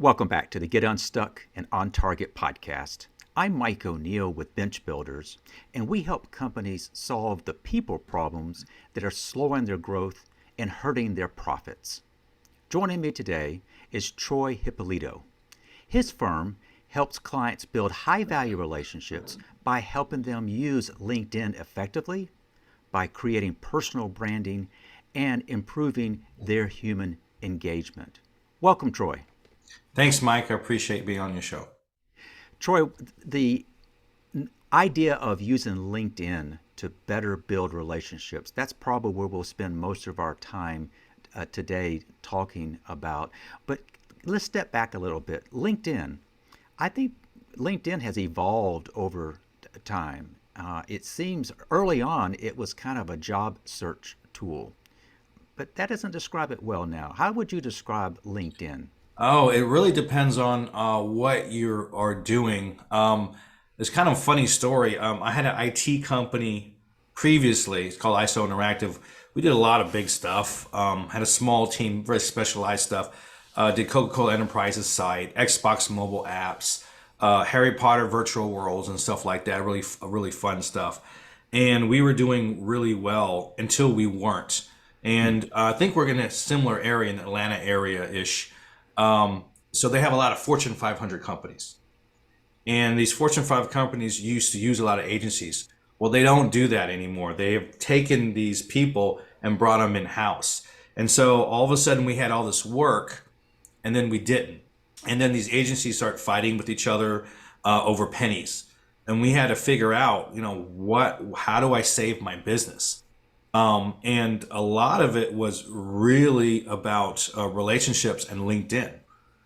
Welcome back to the Get Unstuck and On Target podcast. I'm Mike O'Neill with Bench Builders, and we help companies solve the people problems that are slowing their growth and hurting their profits. Joining me today is Troy Hippolito. His firm helps clients build high-value relationships by helping them use LinkedIn effectively, by creating personal branding, and improving their human engagement. Welcome, Troy. Thanks, Mike. I appreciate being on your show. Troy, the idea of using LinkedIn to better build relationships, that's probably where we'll spend most of our time today talking about. But let's step back a little bit. LinkedIn, I think LinkedIn has evolved over time. It seems early on it was kind of a job search tool, but that doesn't describe it well now. How would you describe LinkedIn? Oh, it really depends on what you are doing. It's kind of a funny story. I had an IT company previously. It's called ISO Interactive. We did a lot of big stuff. Had a small team, very specialized stuff. Did Coca-Cola Enterprises site, Xbox mobile apps, Harry Potter virtual worlds, and stuff like that. Really fun stuff. And we were doing really well until we weren't. And I think we're in a similar area in the Atlanta area ish. So they have a lot of Fortune 500 companies. And these Fortune 5 companies used to use a lot of agencies. Well, they don't do that anymore. They have taken these people and brought them in-house. And so all of a sudden we had all this work and then we didn't. And then these agencies start fighting with each other over pennies. And we had to figure out, how do I save my business? And a lot of it was really about relationships and LinkedIn.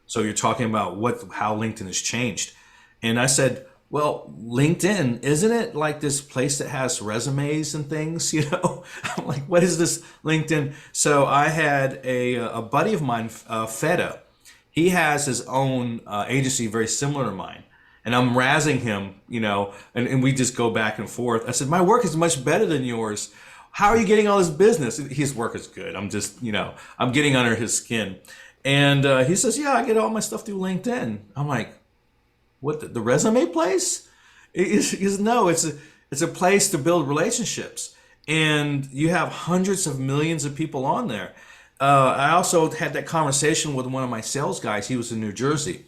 So you're talking about how LinkedIn has changed. And I said, well, LinkedIn, isn't it like this place that has resumes and things, I'm like, what is this LinkedIn? So I had a buddy of mine, Feta. He has his own agency very similar to mine. And I'm razzing him, and we just go back and forth. I said, my work is much better than yours. How are you getting all this business? His work is good. I'm just, I'm getting under his skin. And he says, yeah, I get all my stuff through LinkedIn. I'm like, what, the resume place? He says, no, it's a place to build relationships. And you have hundreds of millions of people on there. I also had that conversation with one of my sales guys. He was in New Jersey. And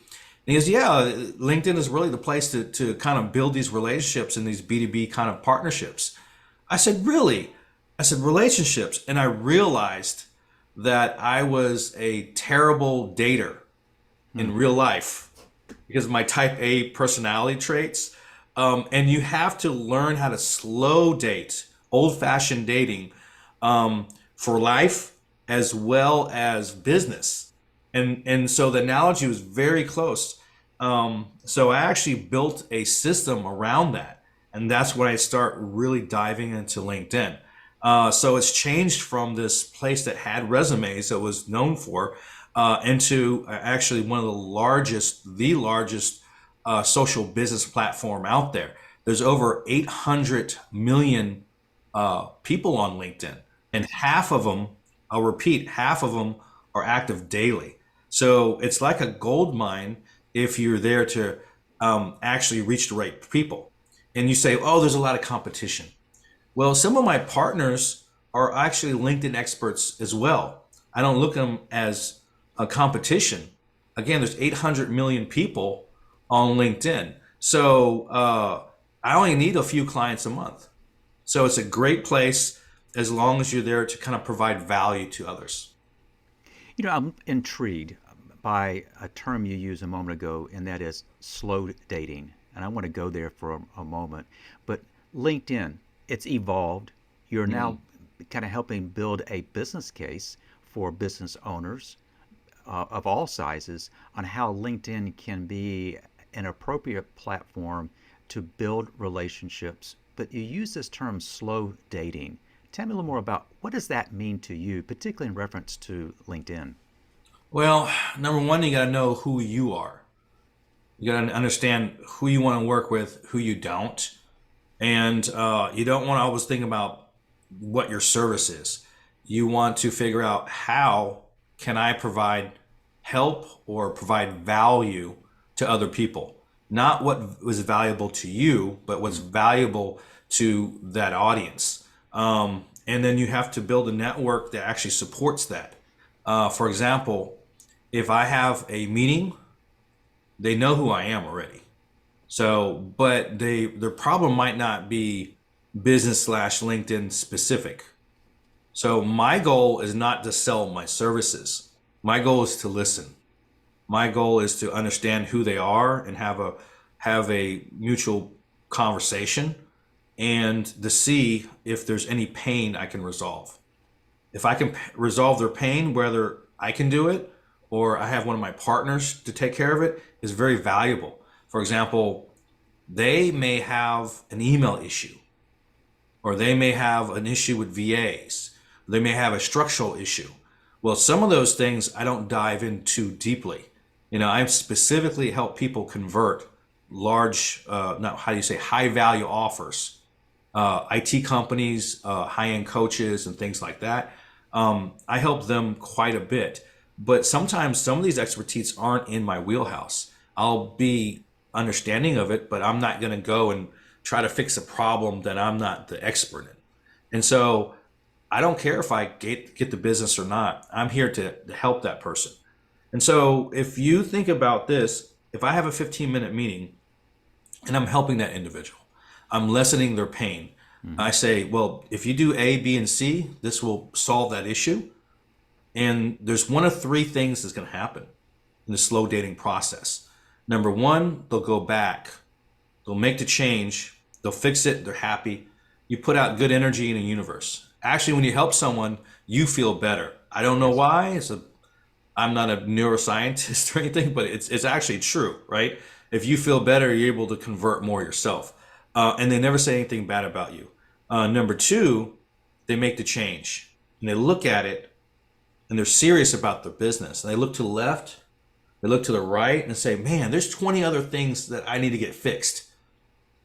he goes, yeah, LinkedIn is really the place to kind of build these relationships and these B2B kind of partnerships. I said, really? I said, relationships. And I realized that I was a terrible dater in real life because of my type A personality traits. And you have to learn how to slow date, old-fashioned dating, for life as well as business. And so the analogy was very close. So I actually built a system around that. And that's when I start really diving into LinkedIn. So it's changed from this place that had resumes that was known for into actually one of the largest social business platform out there. There's over 800 million people on LinkedIn, and half of them, I'll repeat, half of them are active daily. So it's like a gold mine if you're there to actually reach the right people. And you say, oh, there's a lot of competition. Well, some of my partners are actually LinkedIn experts as well. I don't look at them as a competition. Again, there's 800 million people on LinkedIn. So I only need a few clients a month. So it's a great place as long as you're there to kind of provide value to others. I'm intrigued by a term you used a moment ago, and that is slow dating. And I want to go there for a moment. But LinkedIn, it's evolved. You're now kind of helping build a business case for business owners of all sizes on how LinkedIn can be an appropriate platform to build relationships. But you use this term slow dating. Tell me a little more about what does that mean to you, particularly in reference to LinkedIn? Well, number one, you got to know who you are. You got to understand who you want to work with, who you don't. And you don't want to always think about what your service is. You want to figure out how can I provide help or provide value to other people. Not what was valuable to you, but what's valuable to that audience. And then you have to build a network that actually supports that. For example, if I have a meeting, they know who I am already. So, but their problem might not be business slash LinkedIn specific. So my goal is not to sell my services. My goal is to listen. My goal is to understand who they are and have a mutual conversation and to see if there's any pain I can resolve. If I can resolve their pain, whether I can do it or I have one of my partners to take care of it, is very valuable. For example, they may have an email issue, or they may have an issue with VAs. They may have a structural issue. Well, some of those things I don't dive into deeply. I specifically help people convert large, not how do you say, high value offers, IT companies, high end coaches, and things like that. I help them quite a bit, but sometimes some of these expertise aren't in my wheelhouse. I'll be understanding of it, but I'm not going to go and try to fix a problem that I'm not the expert in. And so I don't care if I get the business or not. I'm here to help that person. And so if you think about this, if I have a 15-minute meeting and I'm helping that individual, I'm lessening their pain. I say, well, if you do A, B, and C, this will solve that issue. And there's one of three things that's going to happen in the slow dating process. Number one, they'll go back. They'll make the change. They'll fix it. They're happy. You put out good energy in the universe. Actually, when you help someone, you feel better. I don't know why. I'm not a neuroscientist or anything, but it's actually true, right? If you feel better, you're able to convert more yourself. And they never say anything bad about you. Number two, they make the change and they look at it and they're serious about their business. And they look to the left, they look to the right and say, man, there's 20 other things that I need to get fixed.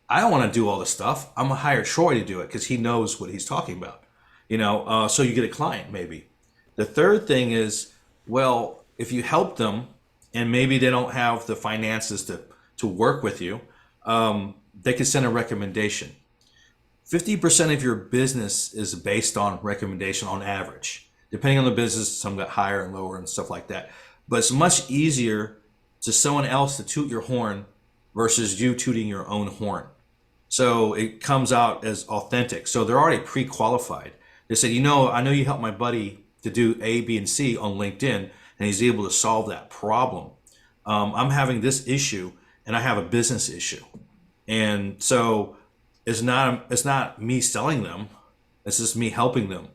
I don't want to do all this stuff. I'm going to hire Troy to do it because he knows what he's talking about. So you get a client maybe. The third thing is, well, if you help them and maybe they don't have the finances to work with you, they can send a recommendation. 50% of your business is based on recommendation on average. Depending on the business, some got higher and lower and stuff like that. But it's much easier to someone else to toot your horn versus you tooting your own horn. So it comes out as authentic. So they're already pre-qualified. They said, I know you helped my buddy to do A, B, and C on LinkedIn, and he's able to solve that problem. I'm having this issue, and I have a business issue. And so it's not me selling them. It's just me helping them,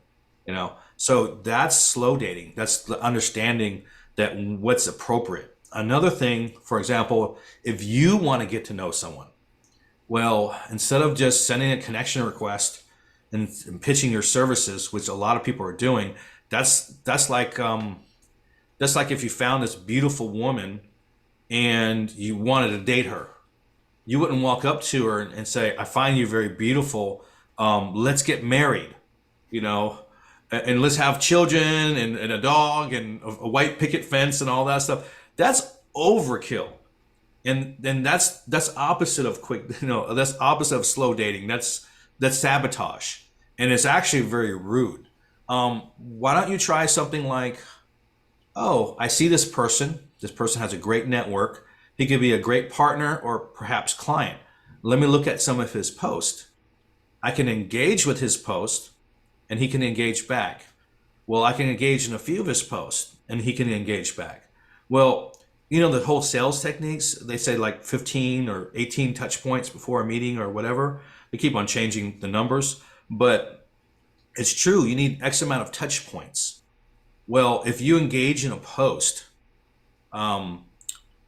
So that's slow dating. That's the understanding that what's appropriate. Another thing, for example, if you want to get to know someone, well, instead of just sending a connection request and pitching your services, which a lot of people are doing, that's like if you found this beautiful woman and you wanted to date her. You wouldn't walk up to her and say, I find you very beautiful. Let's get married, and let's have children and a dog and a white picket fence and all that stuff. That's overkill. And then that's opposite of that's opposite of slow dating. That's sabotage. And it's actually very rude. Why don't you try something like, oh, I see this person. This person has a great network. He could be a great partner or perhaps client. Let me look at some of his posts. I can engage with his post and he can engage back. Well, I can engage in a few of his posts and he can engage back. Well, the whole sales techniques, they say like 15 or 18 touch points before a meeting or whatever. They keep on changing the numbers, but it's true. You need X amount of touch points. Well, if you engage in a post,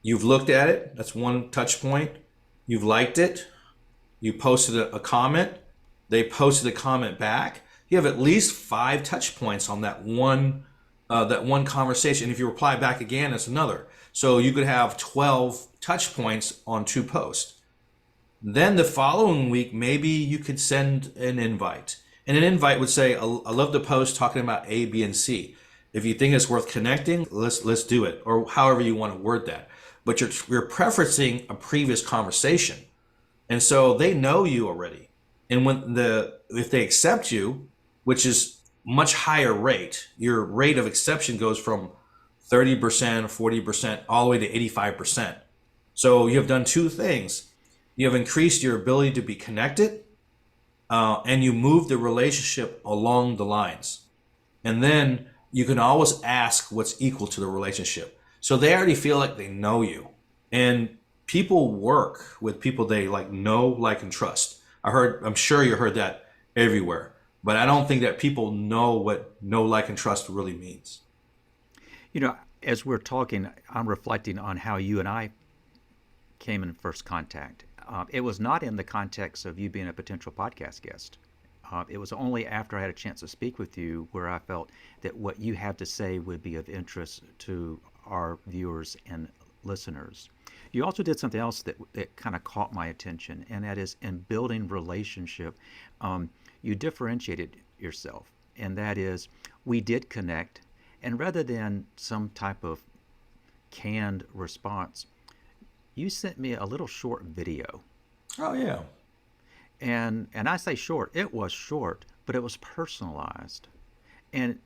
you've looked at it. That's one touch point. You've liked it. You posted a comment. They posted a comment back. You have at least 5 touch points on that one conversation. If you reply back again, it's another. So you could have 12 touch points on 2 posts. Then the following week, maybe you could send an invite. And an invite would say, I love the post talking about A, B, and C. If you think it's worth connecting, let's do it, or however you want to word that. But you're preferencing a previous conversation, and so they know you already. And if they accept you, which is much higher rate, your rate of exception goes from 30%, 40%, all the way to 85%. So you have done two things. You have increased your ability to be connected, and you move the relationship along the lines. And then you can always ask what's equal to the relationship. So they already feel like they know you. And people work with people they like know, like, and trust. I'm sure you heard that everywhere. But I don't think that people know what know, like, and trust really means. As we're talking, I'm reflecting on how you and I came in first contact. It was not in the context of you being a potential podcast guest. It was only after I had a chance to speak with you where I felt that what you had to say would be of interest to our viewers and listeners. You also did something else that kind of caught my attention, and that is in building relationship, you differentiated yourself, and that is we did connect, and rather than some type of canned response, you sent me a little short video. Oh yeah. And I say short, it was short, but it was personalized. And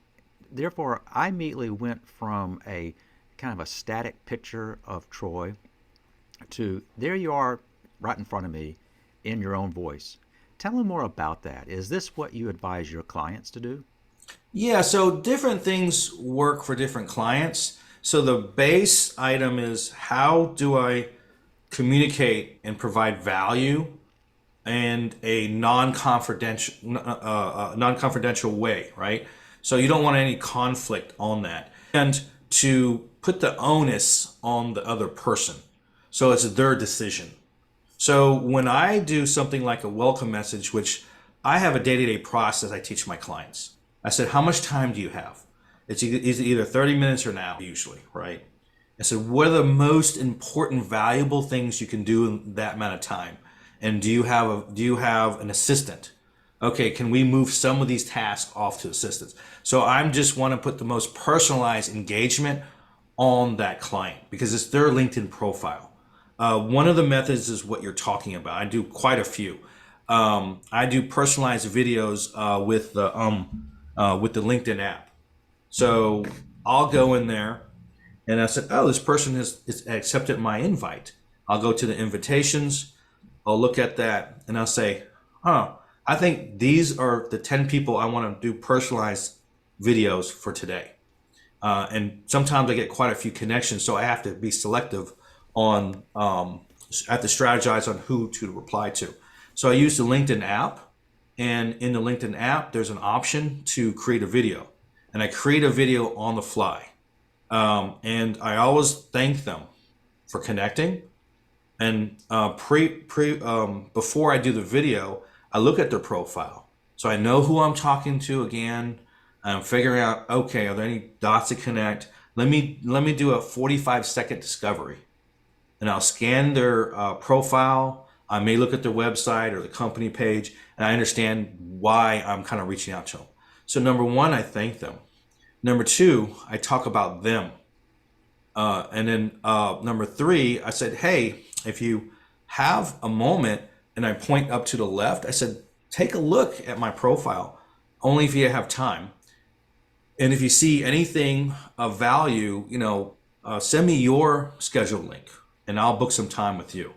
therefore, I immediately went from a kind of a static picture of Troy to there you are right in front of me in your own voice. Tell me more about that. Is this what you advise your clients to do? Yeah, so different things work for different clients. So the base item is, how do I communicate and provide value and a non-confidential way, right? So you don't want any conflict on that. And to put the onus on the other person. So it's their decision. So when I do something like a welcome message, which I have a day-to-day process I teach my clients. I said, how much time do you have? It's either 30 minutes or an hour usually, right? I said, what are the most important, valuable things you can do in that amount of time? And do you have an assistant? Okay, can we move some of these tasks off to assistants? So I'm just want to put the most personalized engagement on that client because it's their LinkedIn profile. One of the methods is what you're talking about. I do quite a few. I do personalized videos with the LinkedIn app. So I'll go in there and I said, oh, this person has accepted my invite. I'll go to the invitations. I'll look at that and I'll say, I think these are the 10 people I want to do personalized videos for today. And sometimes I get quite a few connections, so I have to be selective on, I have to strategize on who to reply to. So I use the LinkedIn app, and in the LinkedIn app, there's an option to create a video. And I create a video on the fly. And I always thank them for connecting. And before I do the video, I look at their profile. So I know who I'm talking to again. I'm figuring out, okay, are there any dots to connect? Let me do a 45-second discovery. And I'll scan their profile. I may look at their website or the company page, and I understand why I'm kind of reaching out to them. So number one, I thank them. Number two, I talk about them. And then number three, I said, hey, if you have a moment, and I point up to the left, I said, take a look at my profile, only if you have time. And if you see anything of value, send me your schedule link and I'll book some time with you.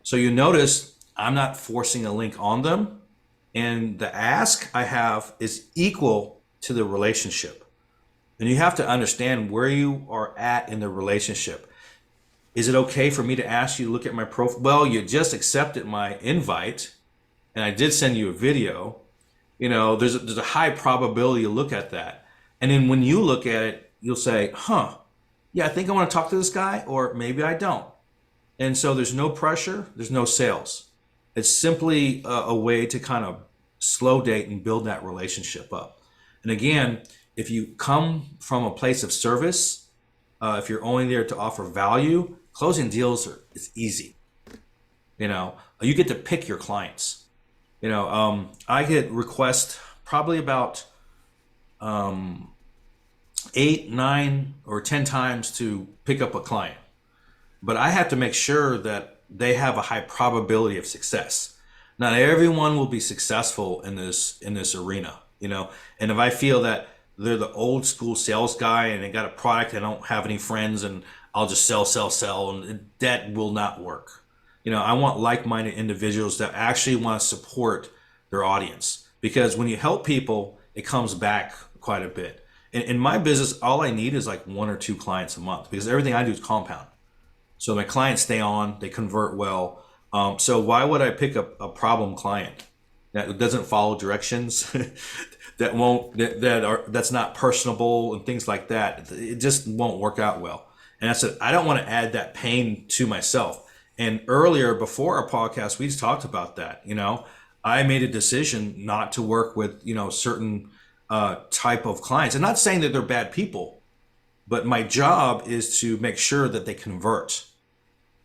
So you notice I'm not forcing a link on them, and the ask I have is equal to the relationship. And you have to understand where you are at in the relationship. Is it okay for me to ask you to look at my profile? Well, you just accepted my invite and I did send you a video. There's a high probability you look at that. And then when you look at it, you'll say, yeah, I think I want to talk to this guy, or maybe I don't. And so there's no pressure, there's no sales. It's simply a way to kind of slow date and build that relationship up. And again, if you come from a place of service, if you're only there to offer value, closing deals is easy. You get to pick your clients. I get requests probably about 8, 9, or 10 times to pick up a client. But I have to make sure that they have a high probability of success. Not everyone will be successful in this arena, you know. And if I feel that they're the old school sales guy and they got a product, I don't have any friends, and I'll just sell, sell, sell, and that will not work. You know, I want like-minded individuals that actually want to support their audience, because when you help people, it comes back quite a bit. In my business, all I need is like 1 or 2 clients a month, because everything I do is compound. So my clients stay on, they convert well. So why would I pick up a problem client that doesn't follow directions, that's not personable and things like that? It just won't work out well. And I said, I don't want to add that pain to myself. And earlier, before our podcast, we talked about that. You know, I made a decision not to work with, you know, certain type of clients. I'm not saying that they're bad people, but my job is to make sure that they convert.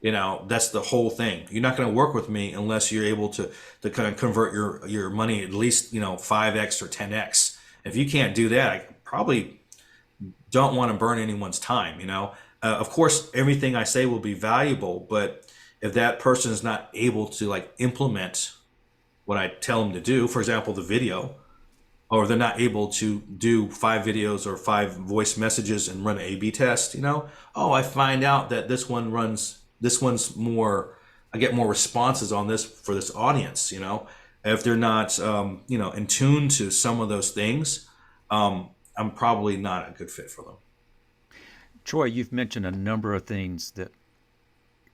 You know, that's the whole thing. You're not going to work with me unless you're able to kind of convert your money at least, you know, 5x or 10x. If you can't do that, I probably don't want to burn anyone's time. You know, of course, everything I say will be valuable, but if that person is not able to like implement what I tell them to do, for example, the video, or they're not able to do 5 videos or 5 voice messages and run an A/B test, you know, oh, I find out that this one's more, I get more responses on this for this audience, you know. If they're not, you know, in tune to some of those things, I'm probably not a good fit for them. Troy, you've mentioned a number of things that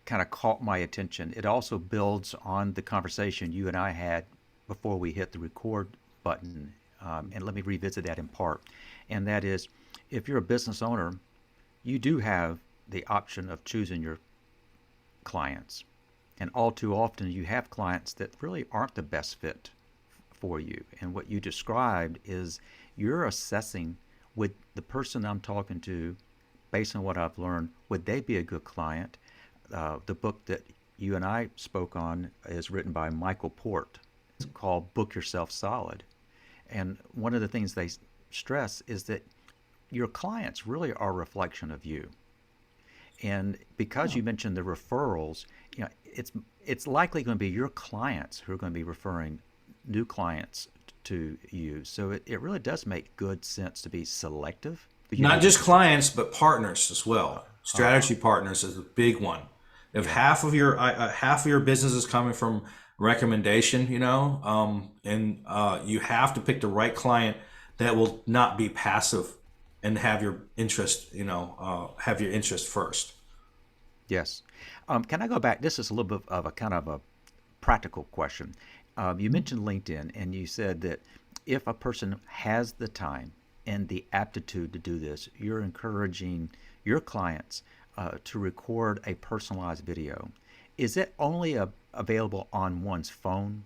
kind of caught my attention. It also builds on the conversation you and I had before we hit the record button. And let me revisit that in part. And that is, if you're a business owner, you do have the option of choosing your clients. And all too often, you have clients that really aren't the best fit for you. And what you described is you're assessing, would the person I'm talking to, based on what I've learned, would they be a good client? The book that you and I spoke on is written by Michael Port. It's called Book Yourself Solid. And one of the things they stress is that your clients really are a reflection of you. And because you mentioned the referrals, you know, it's likely going to be your clients who are going to be referring new clients to you. So it really does make good sense to be selective. Not just clients, but partners as well. Strategy partners is a big one. If half of your business is coming from recommendation, you know, and you have to pick the right client that will not be passive and have your interest, you know, have your interest first. Yes. Can I go back? This is a little bit of a kind of a practical question. You mentioned LinkedIn, and you said that if a person has the time and the aptitude to do this, you're encouraging your clients to record a personalized video. Is it only available on one's phone?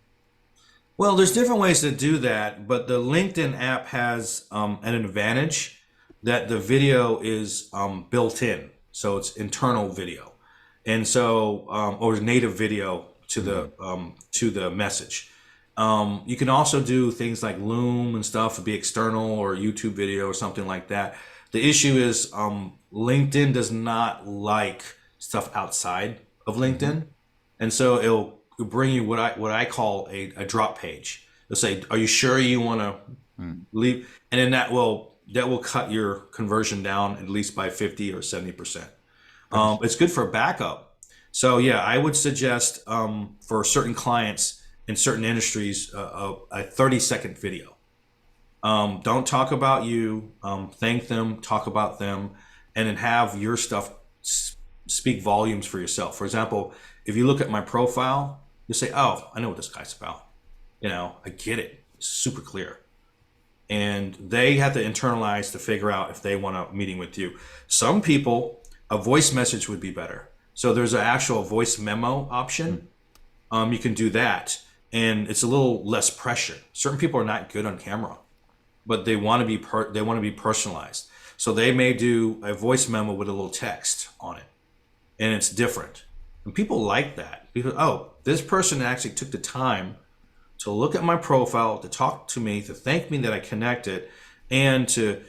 Well, there's different ways to do that, but the LinkedIn app has an advantage that the video is built in, so it's internal video, and so or native video to the message. You can also do things like Loom and stuff to be external, or YouTube video or something like that. The issue is LinkedIn does not like stuff outside of LinkedIn, and so it'll bring you what I call a drop page. It'll say, "Are you sure you want to leave?" And then that will cut your conversion down at least by 50 or 70%. It's good for backup. So yeah, I would suggest for certain clients in certain industries a 30-second video. Don't talk about you. Thank them. Talk about them, and then have your stuff speak volumes for yourself. For example, if you look at my profile, you say, "Oh, I know what this guy's about. You know, I get it. It's super clear." And they have to internalize to figure out if they want a meeting with you. Some people, a voice message would be better. So there's an actual voice memo option. You can do that, and it's a little less pressure. Certain people are not good on camera, but they want to be personalized. So they may do a voice memo with a little text on it, and it's different. And people like that because, oh, this person actually took the time to look at my profile, to talk to me, to thank me that I connected, and to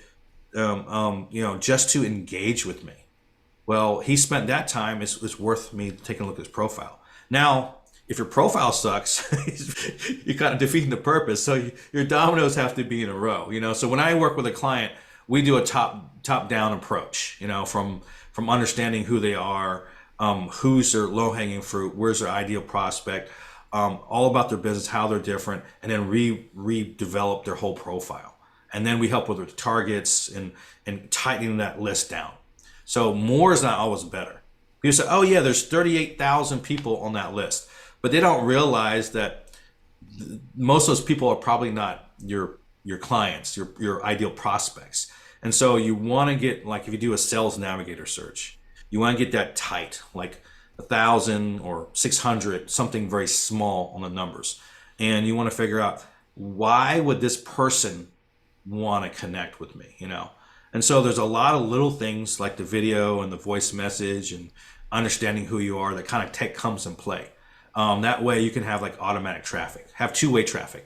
just to engage with me. Well, he spent that time. It's worth me taking a look at his profile. Now, if your profile sucks, you're kind of defeating the purpose. So your dominoes have to be in a row. So when I work with a client, we do a top down approach. From understanding who they are, who's their low hanging fruit, where's their ideal prospect, all about their business, how they're different, and then redevelop their whole profile. And then we help with their targets and tightening that list down. So more is not always better. People say, oh yeah, there's 38,000 people on that list. But they don't realize that most of those people are probably not your clients, your ideal prospects. And so you want to get, like if you do a sales navigator search, you want to get that tight, like 1,000 or 600, something very small on the numbers. And you want to figure out, why would this person want to connect with me? And so there's a lot of little things like the video and the voice message and understanding who you are that kind of comes in play. That way you can have like automatic traffic, have two-way traffic.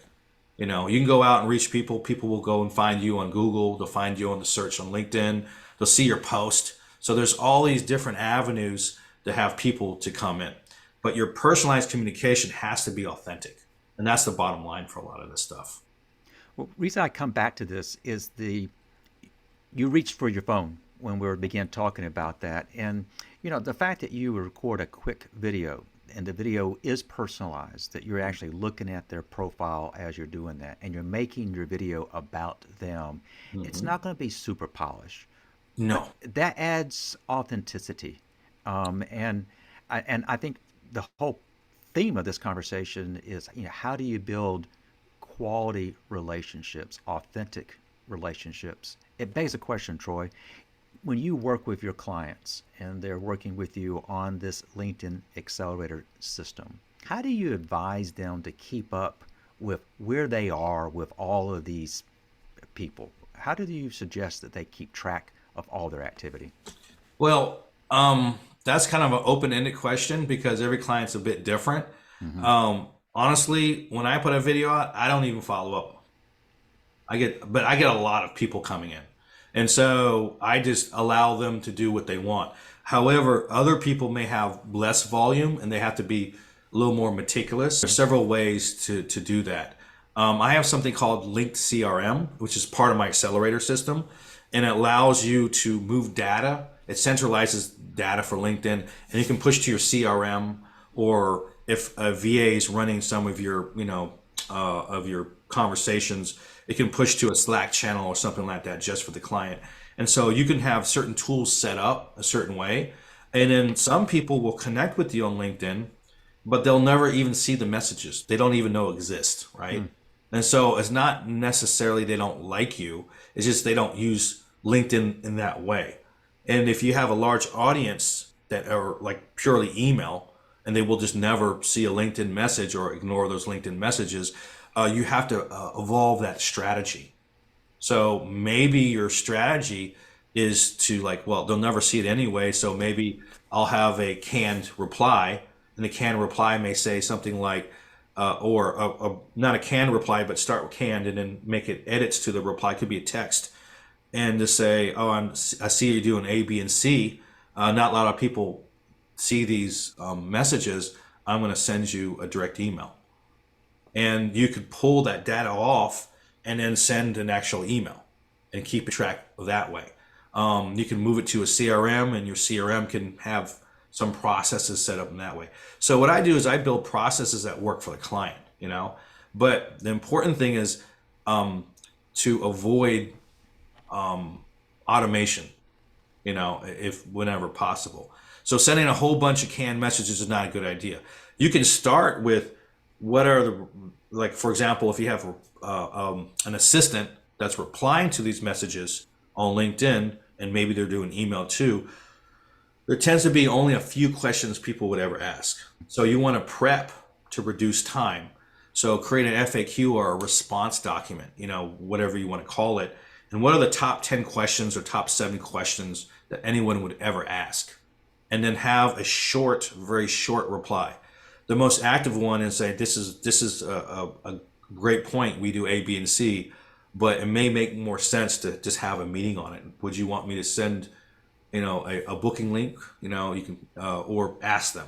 You can go out and reach people. People will go and find you on Google. They'll find you on the search on LinkedIn. They'll see your post. So there's all these different avenues to have people to come in. But your personalized communication has to be authentic. And that's the bottom line for a lot of this stuff. Well, the reason I come back to this is you reached for your phone when we began talking about that. And, the fact that you record a quick video and the video is personalized, that you're actually looking at their profile as you're doing that, and you're making your video about them, it's not going to be super polished. But No. that adds authenticity. And I think the whole theme of this conversation is, how do you build quality relationships, authentic relationships? It begs a question, Troy. When you work with your clients and they're working with you on this LinkedIn Accelerator system, how do you advise them to keep up with where they are with all of these people? How do you suggest that they keep track of all their activity? Well, that's kind of an open-ended question because every client's a bit different. Honestly, when I put a video out, I don't even follow up. But I get a lot of people coming in. And so I just allow them to do what they want. However, other people may have less volume and they have to be a little more meticulous. There's several ways to do that. I have something called Linked CRM, which is part of my accelerator system, and it allows you to move data. It centralizes data for LinkedIn, and you can push to your CRM, or if a VA is running some of your conversations, it can push to a Slack channel or something like that just for the client. And so you can have certain tools set up a certain way, and then some people will connect with you on LinkedIn, but they'll never even see the messages. They don't even know exist, right? And so it's not necessarily they don't like you. It's just they don't use LinkedIn in that way. And if you have a large audience that are like purely email and they will just never see a LinkedIn message or ignore those LinkedIn messages, you have to evolve that strategy. So maybe your strategy is to like, well, they'll never see it anyway. So maybe I'll have a canned reply, and the canned reply may say something like, not a canned reply, but start with canned and then make it edits to the reply. It could be a text, and to say, oh, I see you're doing A, B, and C. Not a lot of people see these messages. I'm going to send you a direct email. And you could pull that data off and then send an actual email and keep a track of that way. You can move it to a CRM, and your CRM can have some processes set up in that way. So what I do is I build processes that work for the client. But the important thing is to avoid automation, if whenever possible. So sending a whole bunch of canned messages is not a good idea. You can start with what are like, for example, if you have an assistant that's replying to these messages on LinkedIn, and maybe they're doing email too, there tends to be only a few questions people would ever ask. So you want to prep to reduce time. So create an FAQ or a response document, whatever you want to call it. And what are the top 10 questions or top 7 questions that anyone would ever ask? And then have a short, very short reply. The most active one is say, this is a great point. We do A, B, and C. but it may make more sense to just have a meeting on it. Would you want me to send, a booking link? You can, or ask them.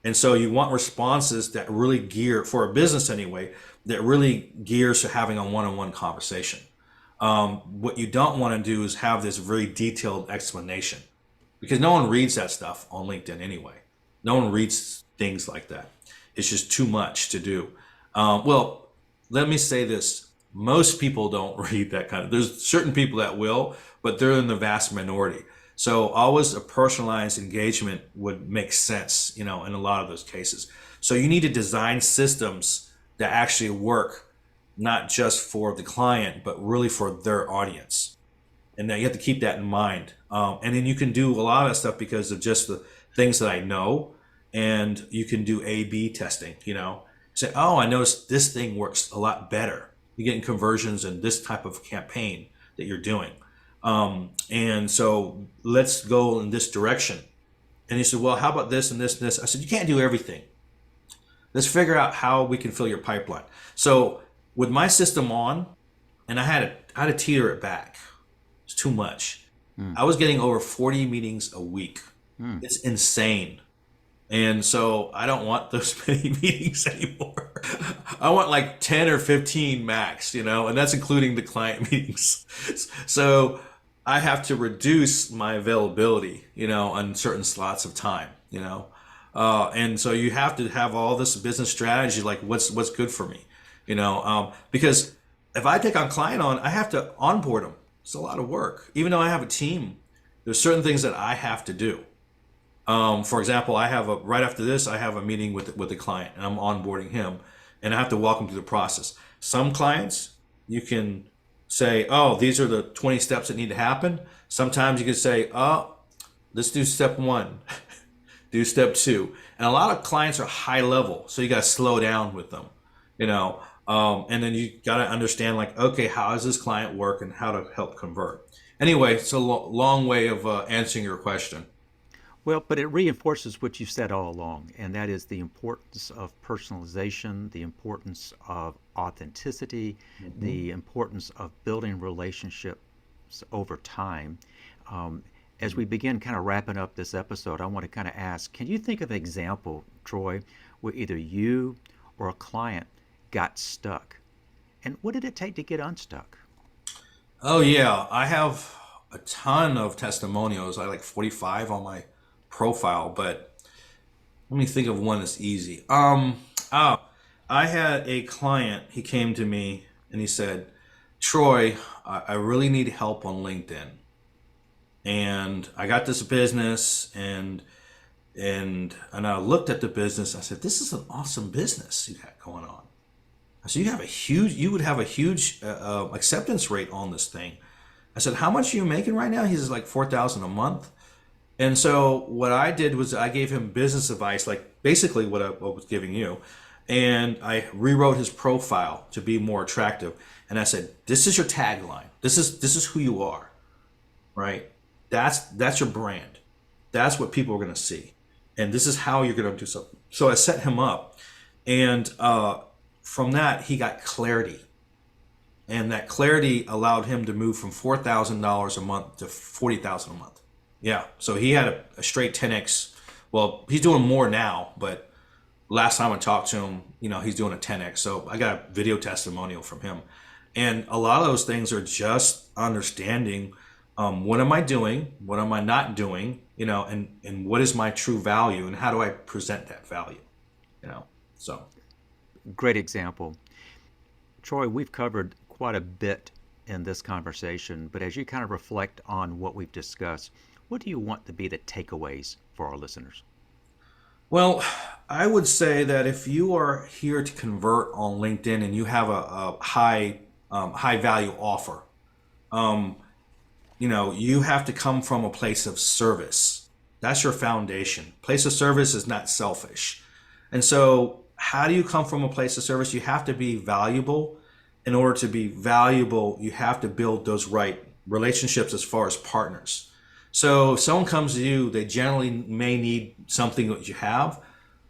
And so you want responses that really gear for a business anyway, that really gears to having a one-on-one conversation. What you don't want to do is have this very detailed explanation, because no one reads that stuff on LinkedIn anyway. No one reads things like that. It's just too much to do. Well, let me say this. Most people don't read that kind of, there's certain people that will, but they're in the vast minority. So always a personalized engagement would make sense, in a lot of those cases. So you need to design systems that actually work, not just for the client, but really for their audience. And that you have to keep that in mind. And then you can do a lot of that stuff because of just the things that I know. And you can do A/B testing, say, oh, I noticed this thing works a lot better. You're getting conversions in this type of campaign that you're doing. And so let's go in this direction. And he said, well, how about this and this and this? I said, you can't do everything. Let's figure out how we can fill your pipeline. So with my system on, and I had to teeter it back. It's too much. I was getting over 40 meetings a week. It's insane. And so I don't want those many meetings anymore. I want like 10 or 15 max, and that's including the client meetings. So I have to reduce my availability, on certain slots of time, and so you have to have all this business strategy, like what's good for me, because if I take on client on, I have to onboard them. It's a lot of work. Even though I have a team, there's certain things that I have to do. For example, right after this, I have a meeting with the client, and I'm onboarding him, and I have to walk him through the process. Some clients, you can say, oh, these are the 20 steps that need to happen. Sometimes you can say, oh, let's do step 1, do step 2. And a lot of clients are high level, so you got to slow down with them, and then you got to understand, like, okay, how does this client work and how to help convert. Anyway, it's a long way of answering your question. Well, but it reinforces what you've said all along, and that is the importance of personalization, the importance of authenticity, the importance of building relationships over time. Um, as we begin kind of wrapping up this episode, I want to kind of ask, can you think of an example, Troy, where either you or a client got stuck? And what did it take to get unstuck? Oh yeah, I have a ton of testimonials. I like 45 on my profile, but let me think of one that's easy. I had a client. He came to me and he said, Troy, I really need help on LinkedIn, and I got this business, and I looked at the business. I said, this is an awesome business you got going on. I said, you would have a huge acceptance rate on this thing. I said, how much are you making right now? He says, like 4,000 a month. And so what I did was I gave him business advice, like basically what I was giving you. And I rewrote his profile to be more attractive. And I said, this is your tagline. This is who you are, right? That's your brand. That's what people are going to see. And this is how you're going to do something. So I set him up. And from that, he got clarity. And that clarity allowed him to move from $4,000 a month to $40,000 a month. Yeah, so he had a straight 10x. Well, he's doing more now, but last time I talked to him, he's doing a 10x. So I got a video testimonial from him. And a lot of those things are just understanding, what am I doing? What am I not doing? And what is my true value, and how do I present that value? So. Great example. Troy, we've covered quite a bit in this conversation, but as you kind of reflect on what we've discussed, what do you want to be the takeaways for our listeners? Well, I would say that if you are here to convert on LinkedIn and you have a high value offer, you have to come from a place of service. That's your foundation. Place of service is not selfish. And so how do you come from a place of service? You have to be valuable. In order to be valuable, you have to build those right relationships as far as partners. So if someone comes to you, they generally may need something that you have,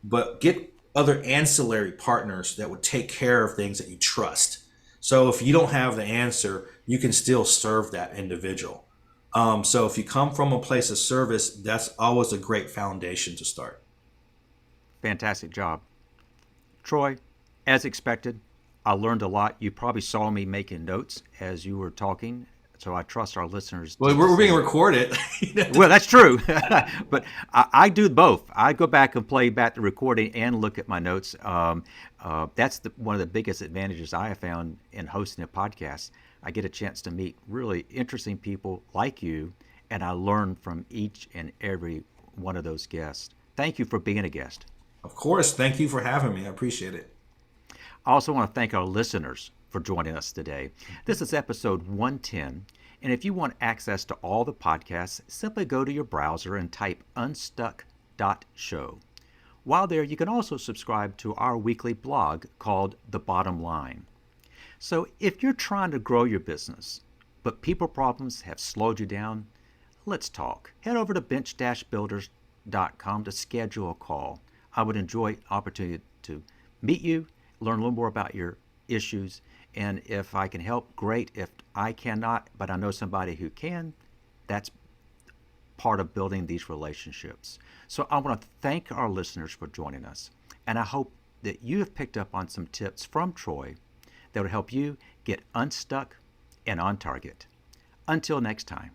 but get other ancillary partners that would take care of things that you trust. So if you don't have the answer, you can still serve that individual. So if you come from a place of service, that's always a great foundation to start. Fantastic job. Troy, as expected, I learned a lot. You probably saw me making notes as you were talking, so I trust our listeners Well, did the we're being same. recorded. Well, that's true. But I do both. I go back and play back the recording and look at my notes. That's one of the biggest advantages I have found in hosting a podcast. I get a chance to meet really interesting people like you, and I learn from each and every one of those guests. Thank you for being a guest. Of course. Thank you for having me. I appreciate it. I also want to thank our listeners for joining us today. This is episode 110. And if you want access to all the podcasts, simply go to your browser and type unstuck.show. While there, you can also subscribe to our weekly blog called The Bottom Line. So if you're trying to grow your business, but people problems have slowed you down, let's talk. Head over to bench-builders.com to schedule a call. I would enjoy the opportunity to meet you, learn a little more about your issues, and if I can help, great. If I cannot, but I know somebody who can, that's part of building these relationships. So I want to thank our listeners for joining us, and I hope that you have picked up on some tips from Troy that will help you get unstuck and on target. Until next time.